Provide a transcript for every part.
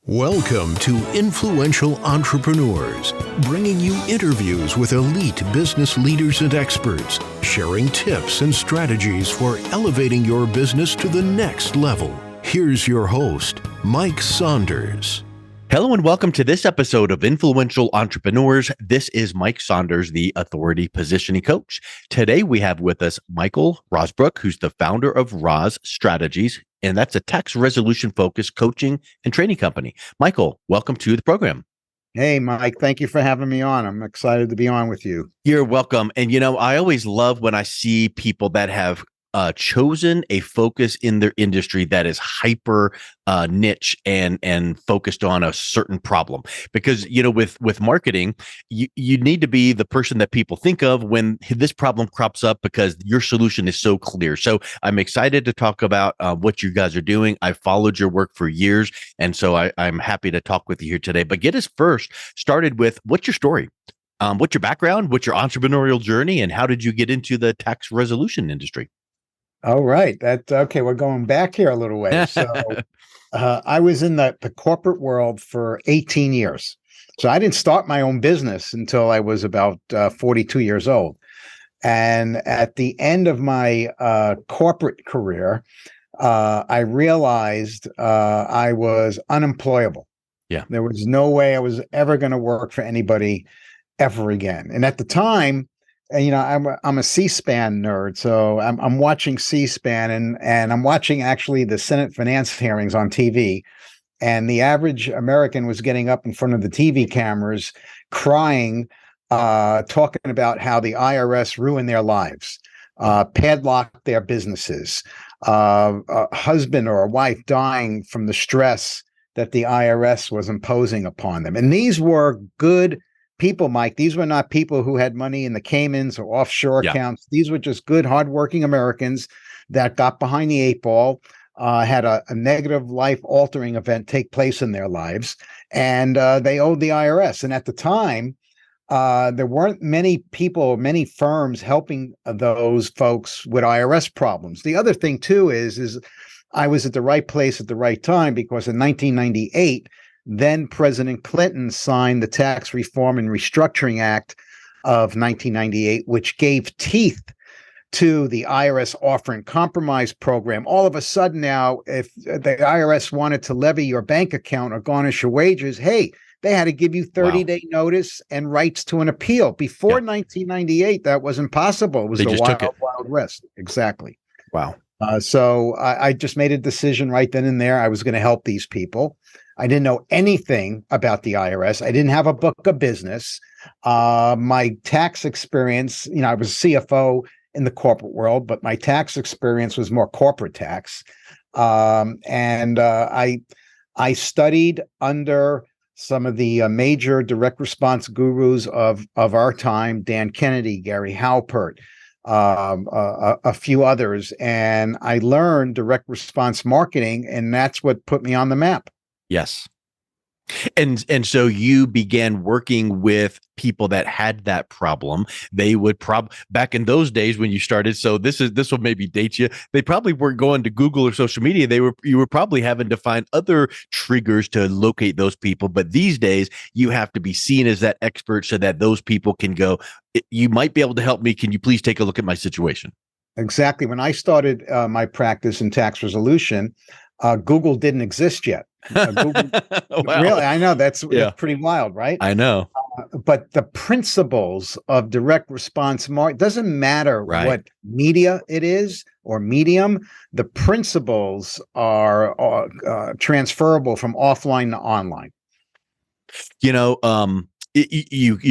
Welcome to Influential Entrepreneurs, bringing you interviews with elite business leaders and experts, sharing tips and strategies for elevating your business to the next level. Here's your host, Mike Saunders. Hello and welcome to this episode of Influential Entrepreneurs. This is Mike Saunders, the Authority Positioning Coach. Today we have with us Michael Rozbruch, who's the founder of Roz Strategies, and that's a tax resolution focused coaching and training company. Michael, welcome to the program. Hey, Mike, thank you for having me on. I'm excited to be on with you. You're welcome. And I always love when I see people that have chosen a focus in their industry that is hyper niche and focused on a certain problem, because with marketing, you need to be the person that people think of when this problem crops up, because your solution is so clear. So I'm excited to talk about what you guys are doing. I've followed your work for years, and so I'm happy to talk with you here today. But get us first started with, what's your story? What's your background? What's your entrepreneurial journey? And how did you get into the tax resolution industry? All right. Okay. We're going back here a little way. So I was in the corporate world for 18 years. So I didn't start my own business until I was about 42 years old. And at the end of my corporate career, I realized I was unemployable. Yeah. There was no way I was ever going to work for anybody ever again. And at the time, I'm a C-SPAN nerd, so I'm watching C-SPAN and I'm watching actually the Senate finance hearings on TV, and the average American was getting up in front of the TV cameras, crying, talking about how the IRS ruined their lives, padlocked their businesses, a husband or a wife dying from the stress that the IRS was imposing upon them. And these were good people, Mike. These were not people who had money in the Caymans or offshore accounts. These were just good, hardworking Americans that got behind the eight ball, had a negative life-altering event take place in their lives, and they owed the IRS. And at the time, there weren't many people, many firms helping those folks with IRS problems. The other thing, too, is I was at the right place at the right time, because in 1998, then President Clinton signed the Tax Reform and Restructuring Act of 1998, which gave teeth to the IRS offering compromise program. All of a sudden now, if the IRS wanted to levy your bank account or garnish your wages, hey, they had to give you 30-day notice and rights to an appeal. Before 1998, that wasn't possible. It was the Wild West. Exactly. Wow. So I just made a decision right then and there. I was going to help these people. I didn't know anything about the IRS. I didn't have a book of business. My tax experience, I was CFO in the corporate world, but my tax experience was more corporate tax. I studied under some of the major direct response gurus of our time, Dan Kennedy, Gary Halpert, a few others, and I learned direct response marketing, and that's what put me on the map. Yes. And so you began working with people that had that problem. They would back in those days when you started. So this will maybe date you. They probably weren't going to Google or social media. You were probably having to find other triggers to locate those people. But these days you have to be seen as that expert so that those people can go, you might be able to help me. Can you please take a look at my situation? Exactly. When I started my practice in tax resolution, Google didn't exist yet. Google, wow. Really, I know that's pretty wild, right? I know. But the principles of direct response marketing, doesn't matter what media it is or medium, the principles are transferable from offline to online. You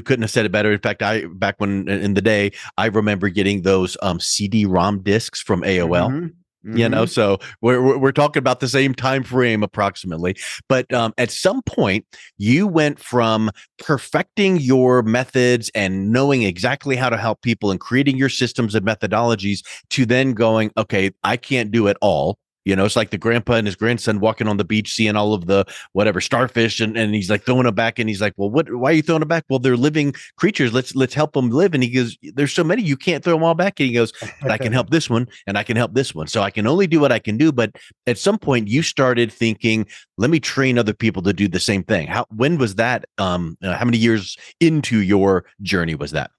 couldn't have said it better. In fact, back when in the day, I remember getting those CD-ROM discs from AOL. Mm-hmm. So we're talking about the same time frame approximately. But at some point, you went from perfecting your methods and knowing exactly how to help people and creating your systems and methodologies to then going, okay, I can't do it all. It's like the grandpa and his grandson walking on the beach, seeing all of the whatever starfish, and he's like throwing them back, and he's like, well, why are you throwing them back? Well, they're living creatures. Let's help them live. And he goes, there's so many, you can't throw them all back. And he goes, but I can help this one, and I can help this one. So I can only do what I can do. But at some point you started thinking, let me train other people to do the same thing. When was that? How many years into your journey was that?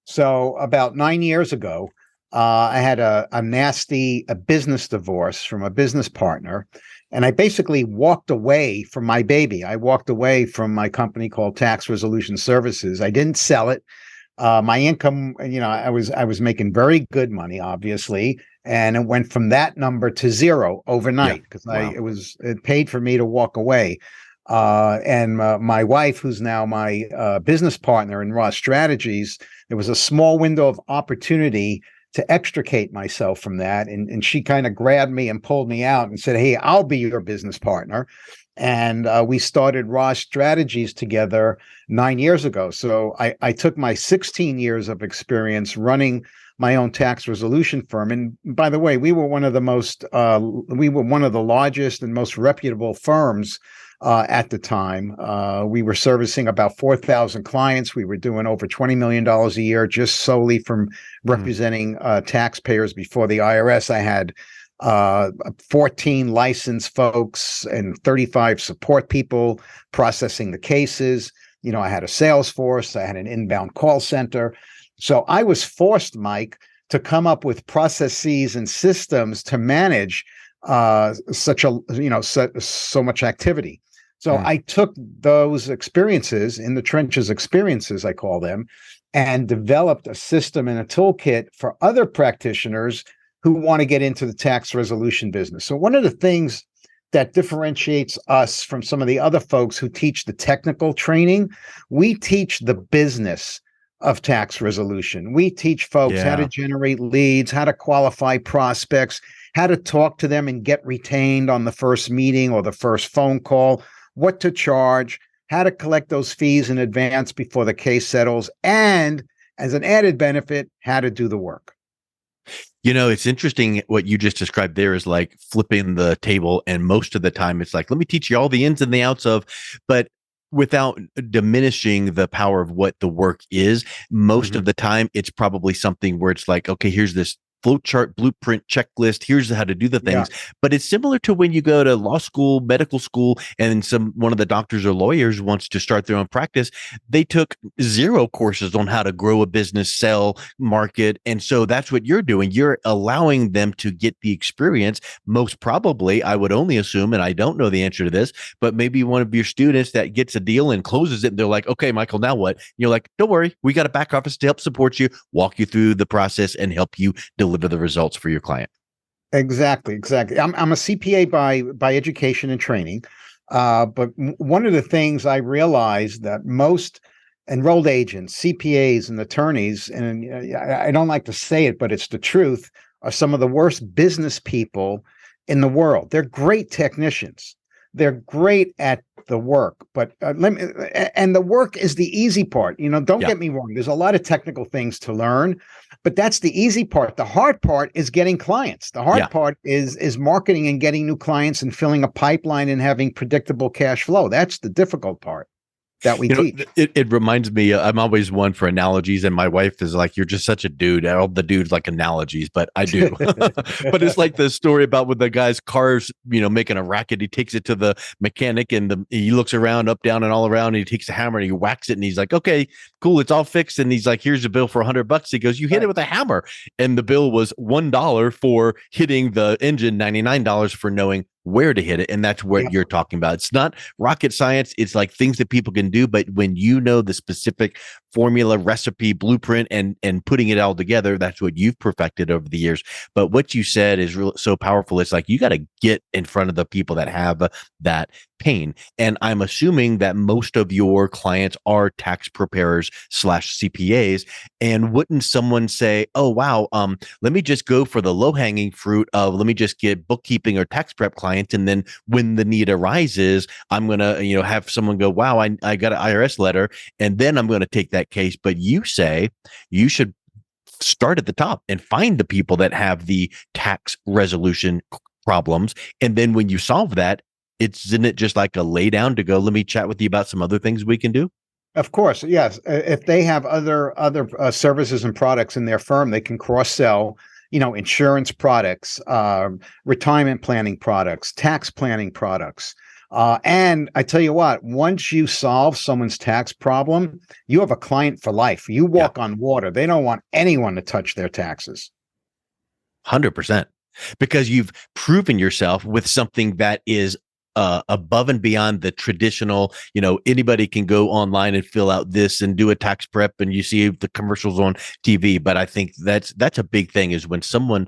So about 9 years ago, I had a nasty business divorce from a business partner, and I basically walked away from my baby. I walked away from my company called Tax Resolution Services. I didn't sell it. My income, I was making very good money, obviously, and it went from that number to zero overnight because Wow. it paid for me to walk away. And my wife, who's now my business partner in Roz Strategies, there was a small window of opportunity to extricate myself from that. And she kind of grabbed me and pulled me out and said, hey, I'll be your business partner. And we started Roz Strategies together 9 years ago. So I took my 16 years of experience running my own tax resolution firm. And by the way, we were one of the largest and most reputable firms at the time. We were servicing about 4,000 clients. We were doing over $20 million a year just solely from representing taxpayers before the IRS. I had 14 licensed folks and 35 support people processing the cases. I had a sales force. I had an inbound call center. So I was forced, Mike, to come up with processes and systems to manage so much activity. So I took those experiences in the trenches experiences, I call them, and developed a system and a toolkit for other practitioners who want to get into the tax resolution business. So one of the things that differentiates us from some of the other folks who teach the technical training, we teach the business of tax resolution. We teach folks how to generate leads, how to qualify prospects, how to talk to them and get retained on the first meeting or the first phone call, what to charge, how to collect those fees in advance before the case settles, and as an added benefit, how to do the work. It's interesting what you just described there is like flipping the table. And most of the time it's like, let me teach you all the ins and the outs of, but without diminishing the power of what the work is. Most of the time it's probably something where it's like, okay, here's this flowchart, blueprint, checklist. Here's how to do the things. Yeah. But it's similar to when you go to law school, medical school, and one of the doctors or lawyers wants to start their own practice. They took 0 courses on how to grow a business, sell, market. And so that's what you're doing. You're allowing them to get the experience. Most probably, I would only assume, and I don't know the answer to this, but maybe one of your students that gets a deal and closes it, and they're like, okay, Michael, now what? And you're like, don't worry. We got a back office to help support you, walk you through the process, and help you deliver the results for your client. Exactly. I'm a CPA by education and training. But one of the things I realized that most enrolled agents, CPAs, and attorneys, and I don't like to say it, but it's the truth, are some of the worst business people in the world. They're great technicians. They're great at the work, but and the work is the easy part. Don't get me wrong. There's a lot of technical things to learn, but that's the easy part. The hard part is getting clients. The hard part is marketing and getting new clients and filling a pipeline and having predictable cash flow. That's the difficult part that we teach. It reminds me, I'm always one for analogies, and my wife is like, you're just such a dude. All the dudes like analogies, but I do. But it's like the story about when the guy's car's, making a racket. He takes it to the mechanic, and he looks around, up, down, and all around, and he takes a hammer and he whacks it, and he's like, okay, cool, it's all fixed. And he's like, here's a bill for $100. He goes, you hit it with a hammer. And the bill was $1 for hitting the engine, $99 for knowing where to hit it. And that's what you're talking about. It's not rocket science. It's like things that people can do. But when you know the specific formula, recipe, blueprint, and putting it all together, that's what you've perfected over the years. But what you said is so powerful. It's like, you got to get in front of the people that have that pain. And I'm assuming that most of your clients are tax preparers / CPAs. And wouldn't someone say, oh, wow, let me just go for the low hanging fruit of, let me just get bookkeeping or tax prep clients. And then when the need arises, I'm going to, have someone go, wow, I got an IRS letter. And then I'm going to take that case. But you say you should start at the top and find the people that have the tax resolution problems. And then when you solve that, isn't it just like a lay down to go, let me chat with you about some other things we can do? Of course, yes. If they have other services and products in their firm, they can cross sell. Insurance products, retirement planning products, tax planning products. And I tell you what, once you solve someone's tax problem, you have a client for life. You walk on water. They don't want anyone to touch their taxes. 100%. Because you've proven yourself with something that is above and beyond the traditional, anybody can go online and fill out this and do a tax prep and you see the commercials on TV. But I think that's a big thing, is when someone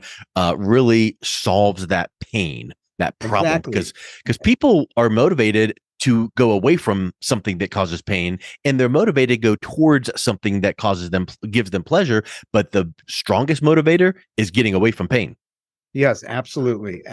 really solves that pain, that problem, because people are motivated to go away from something that causes pain, and they're motivated to go towards something that gives them pleasure. But the strongest motivator is getting away from pain. Yes, absolutely.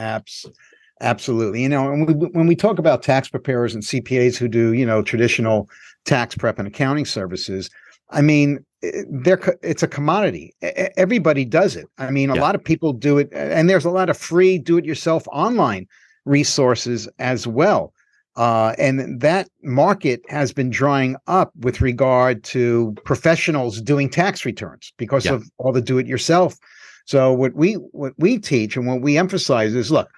Absolutely. And when we talk about tax preparers and CPAs who do, traditional tax prep and accounting services, I mean, it's a commodity. Everybody does it. I mean, a lot of people do it, and there's a lot of free do-it-yourself online resources as well. And that market has been drying up with regard to professionals doing tax returns because of all the do-it-yourself. So what we teach and what we emphasize is, look,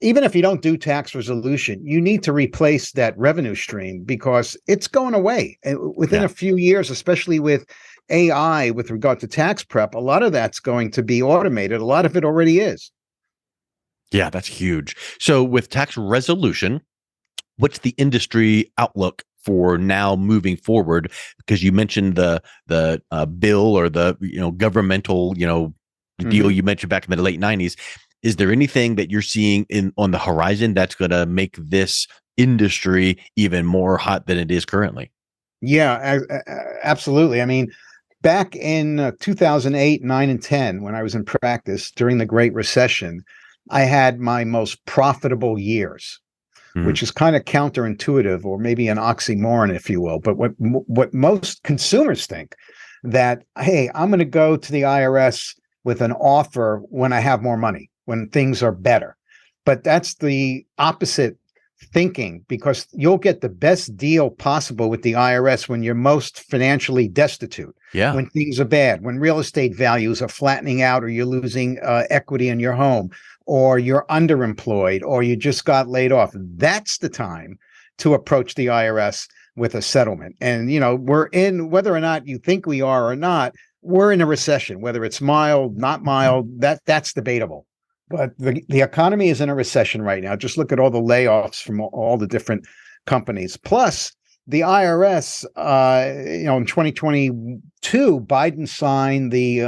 even if you don't do tax resolution, you need to replace that revenue stream because it's going away. Within a few years, especially with AI with regard to tax prep, a lot of that's going to be automated. A lot of it already is. Yeah, that's huge. So with tax resolution, what's the industry outlook for now moving forward? Because you mentioned the bill or the governmental deal you mentioned back in the late 90s. Is there anything that you're seeing on the horizon that's going to make this industry even more hot than it is currently? Yeah, absolutely. I mean, back in 2008, 9, and 10, when I was in practice during the Great Recession, I had my most profitable years, which is kind of counterintuitive, or maybe an oxymoron, if you will. But what most consumers think, that, hey, I'm going to go to the IRS with an offer when I have more money, when things are better. But that's the opposite thinking, because you'll get the best deal possible with the IRS when you're most financially destitute, when things are bad, when real estate values are flattening out, or you're losing equity in your home, or you're underemployed, or you just got laid off. That's the time to approach the IRS with a settlement. And, we're in, whether or not you think we are or not, we're in a recession. Whether it's mild, not mild, that's debatable. But the economy is in a recession right now. Just look at all the layoffs from all the different companies. Plus, the IRS, in 2022, Biden signed the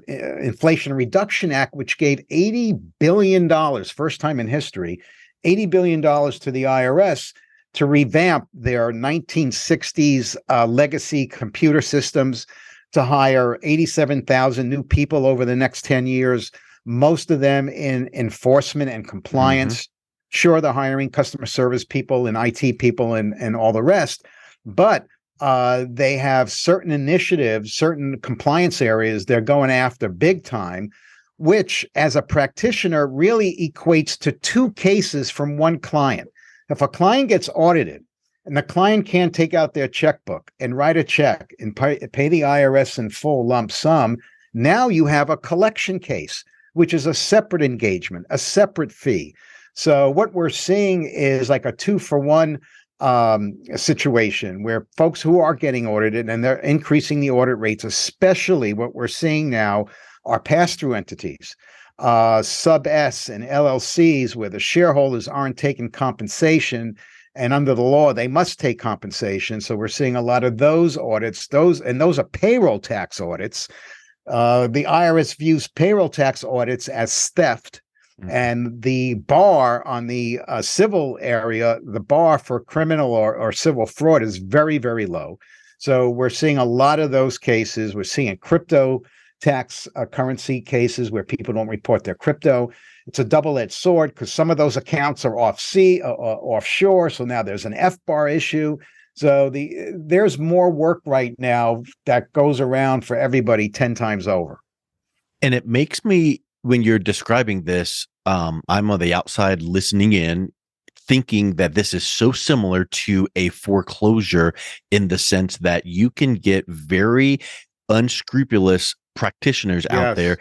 Inflation Reduction Act, which gave $80 billion, first time in history, $80 billion to the IRS to revamp their 1960s legacy computer systems, to hire 87,000 new people over the next 10 years, most of them in enforcement and compliance. Sure, they're hiring customer service people and IT people and all the rest, but they have certain initiatives, certain compliance areas they're going after big time, which as a practitioner really equates to 2 cases from one client. If a client gets audited and the client can't take out their checkbook and write a check and pay the IRS in full lump sum, now you have a collection case, which is a separate engagement, a separate fee. So what we're seeing is like a 2-for-1 situation where folks who are getting audited, and they're increasing the audit rates, especially what we're seeing now are pass-through entities, sub S and LLCs, where the shareholders aren't taking compensation, and under the law they must take compensation. So we're seeing a lot of those audits. Those are payroll tax audits. The IRS views payroll tax audits as theft, and the bar on the civil area, the bar for criminal or civil fraud, is very, very low. So we're seeing a lot of those cases. We're seeing crypto tax currency cases where people don't report their crypto. It's a double-edged sword because some of those accounts are offshore. So now there's an F-bar issue. So there's more work right now that goes around for everybody 10 times over. And it makes me, when you're describing this, I'm on the outside listening in, thinking that this is so similar to a foreclosure in the sense that you can get very unscrupulous practitioners out Yes. there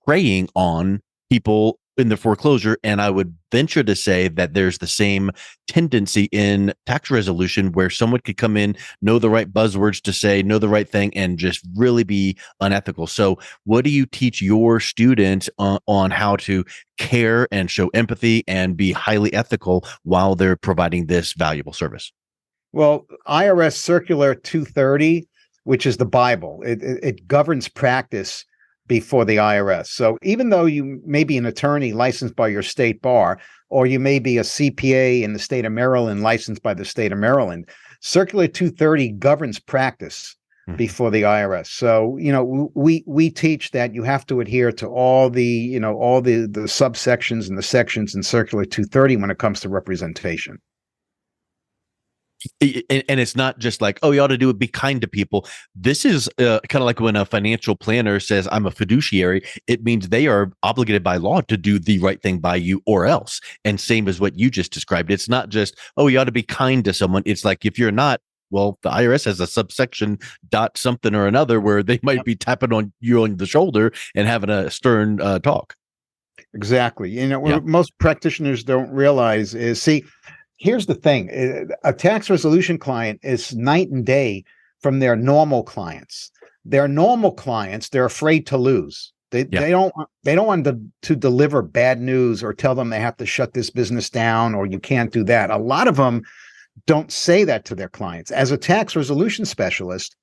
preying on people in the foreclosure. And I would venture to say that there's the same tendency in tax resolution where someone could come in, know the right buzzwords to say, know the right thing, and just really be unethical. So what do you teach your students on how to care and show empathy and be highly ethical while they're providing this valuable service? Well, IRS Circular 230, which is the Bible, it governs practice before the IRS. So even though you may be an attorney licensed by your state bar, or you may be a CPA in the state of Maryland licensed by the state of Maryland, Circular 230 governs practice before the IRS. So, we teach that you have to adhere to all the subsections and the sections in Circular 230 when it comes to representation. And it's not just like, oh, you ought to do it, be kind to people. This is kind of like when a financial planner says, I'm a fiduciary. It means they are obligated by law to do the right thing by you or else. And same as what you just described. It's not just, oh, you ought to be kind to someone. It's like, if you're not, well, the IRS has a subsection dot something or another where they might be tapping on you on the shoulder and having a stern talk. Exactly. What most practitioners don't realize is, see, here's the thing. A tax resolution client is night and day from their normal clients. Their normal clients, they're afraid to lose. They don't want to deliver bad news or tell them they have to shut this business down or you can't do that. A lot of them don't say that to their clients. As a tax resolution specialist,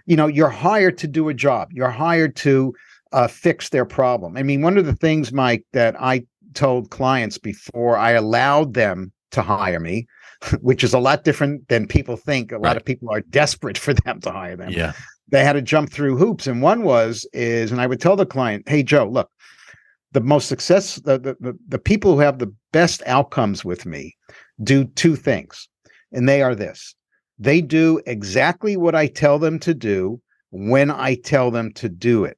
you're hired to do a job. You're hired to fix their problem. I mean, one of the things, Mike, that I told clients before I allowed them to hire me, which is a lot different than people think. A lot of people are desperate for them to hire them. Yeah. They had to jump through hoops. And one and I would tell the client, hey, Joe, look, the people who have the best outcomes with me do two things. And they are this: they do exactly what I tell them to do when I tell them to do it.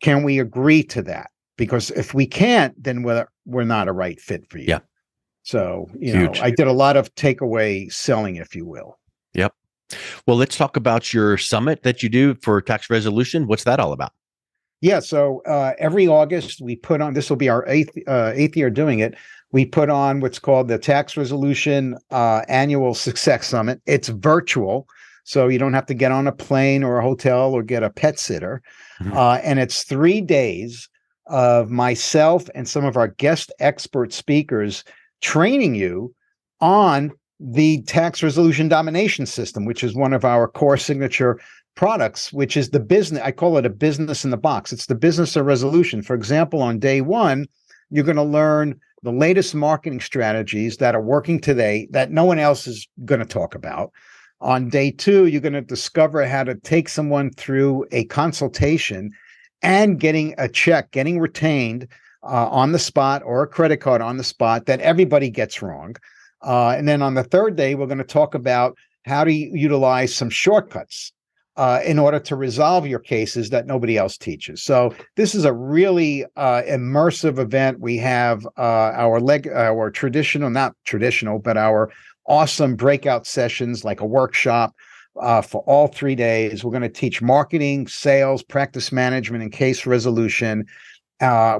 Can we agree to that? Because if we can't, then we're not a right fit for you. Yeah. So, Huge. I did a lot of takeaway selling, if you will. Yep. Well, let's talk about your summit that you do for tax resolution. What's that all about? Yeah. So every August we put on, this will be our eighth year doing it. We put on what's called the Tax Resolution Annual Success Summit. It's virtual, so you don't have to get on a plane or a hotel or get a pet sitter. And it's 3 days of myself and some of our guest expert speakers training you on the tax resolution domination system, which is one of our core signature products, which is the business. I call it a business in the box. It's the business of resolution. For example, on day one, you're going to learn the latest marketing strategies that are working today that no one else is going to talk about. On day two, you're going to discover how to take someone through a consultation and getting a check, getting retained on the spot, or a credit card on the spot that everybody gets wrong. And then on the third day, we're going to talk about how to utilize some shortcuts in order to resolve your cases that nobody else teaches. So this is a really immersive event. We have our traditional, not traditional, but our awesome breakout sessions, like a workshop for all 3 days. We're going to teach marketing, sales, practice management, and case resolution.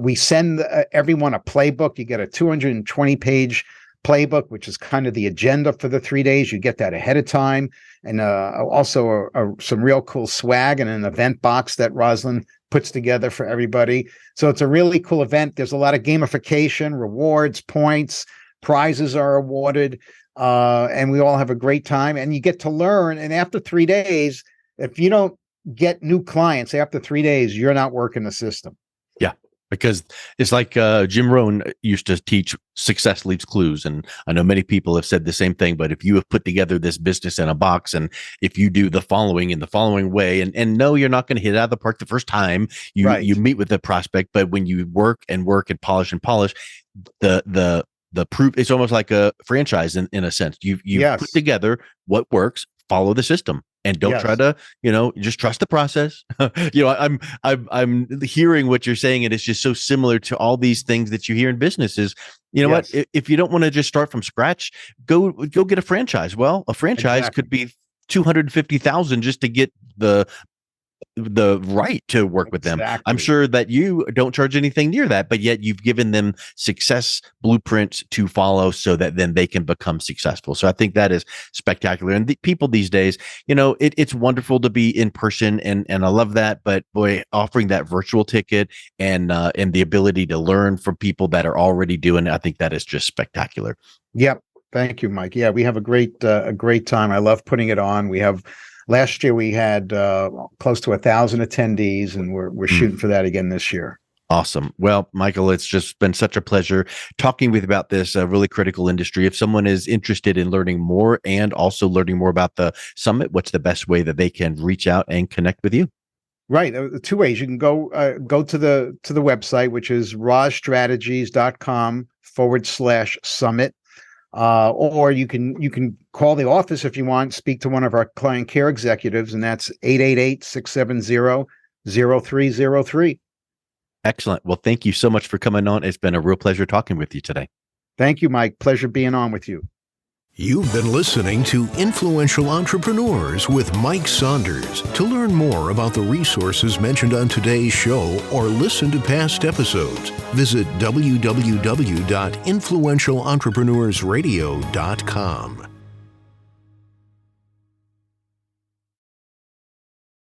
We send everyone a playbook. You get a 220-page playbook, which is kind of the agenda for the 3 days. You get that ahead of time. And also some real cool swag and an event box that Rosalind puts together for everybody. So it's a really cool event. There's a lot of gamification, rewards, points, prizes are awarded, and we all have a great time. And you get to learn. And after 3 days, if you don't get new clients after 3 days, you're not working the system. Yeah. Because it's like Jim Rohn used to teach, success leaves clues. And I know many people have said the same thing, but if you have put together this business in a box, and if you do the following in the following way, and no, you're not going to hit it out of the park the first time you meet with the prospect, but when you work and polish, the proof, it's almost like a franchise in a sense. You put together what works, follow the system. and don't try Yes. to, just trust the process. I'm hearing what you're saying, and it's just so similar to all these things that you hear in businesses. You know what? Yes. If you don't want to just start from scratch, go get a franchise. Well, a franchise Exactly. could be 250,000 just to get the right to work with them. I'm Exactly. sure that you don't charge anything near that, but yet you've given them success blueprints to follow so that then they can become successful. So I think that is spectacular. And the people these days, it's wonderful to be in person, and I love that. But boy, offering that virtual ticket and the ability to learn from people that are already doing it, I think that is just spectacular. Yep. Thank you, Mike. Yeah, we have a great time. I love putting it on. Last year we had close to 1,000 attendees, and we're shooting for that again this year. Awesome. Well, Michael, it's just been such a pleasure talking with you about this really critical industry. If someone is interested in learning more and also learning more about the summit, what's the best way that they can reach out and connect with you? Right. Two ways. You can go to the website, which is rozstrategies.com/summit. Or you can call the office if you want, speak to one of our client care executives, and that's 888-670-0303. Excellent. Well, thank you so much for coming on. It's been a real pleasure talking with you today. Thank you, Mike. Pleasure being on with you. You've been listening to Influential Entrepreneurs with Mike Saunders. To learn more about the resources mentioned on today's show or listen to past episodes, visit www.influentialentrepreneursradio.com.